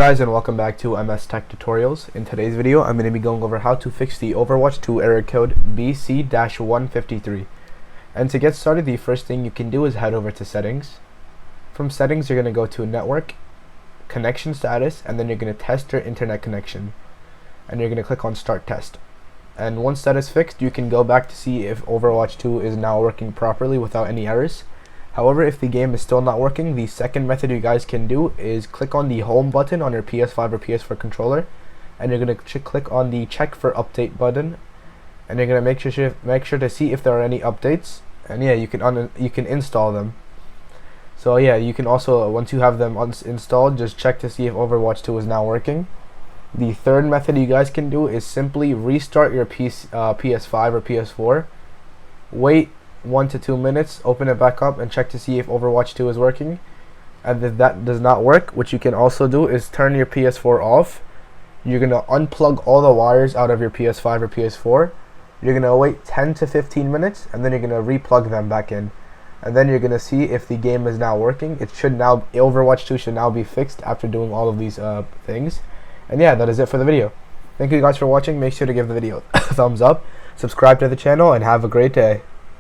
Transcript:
guys, and welcome back to MS Tech Tutorials. In today's video, I'm going to be going over how to fix the Overwatch 2 error code BC-153. And to get started, the first thing you can do is head over to Settings. From Settings, you're going to go to Network, Connection Status, and then you're going to test your internet connection. And you're going to click on Start Test. And once that is fixed, you can go back to see if Overwatch 2 is now working properly without any errors. However, if the game is still not working, the second method you guys can do is click on the home button on your PS5 or PS4 controller, and you're going to click on the check for update button, and you're going to make sure to see if there are any updates, and yeah, you can install them. So yeah, you can also, once you have them installed, just check to see if Overwatch 2 is now working. The third method you guys can do is simply restart your PS5 or PS4, wait 1 to 2 minutes, open it back up and check to see if Overwatch 2 is working. And if that does not work, what you can also do is turn your PS4 off. You're going to unplug all the wires out of your PS5 or PS4. You're going to wait 10 to 15 minutes and then you're going to replug them back in. And then you're going to see if the game is now working. Overwatch 2 should now be fixed after doing all of these things. And yeah, that is it for the video. Thank you guys for watching. Make sure to give the video a thumbs up, subscribe to the channel, and have a great day.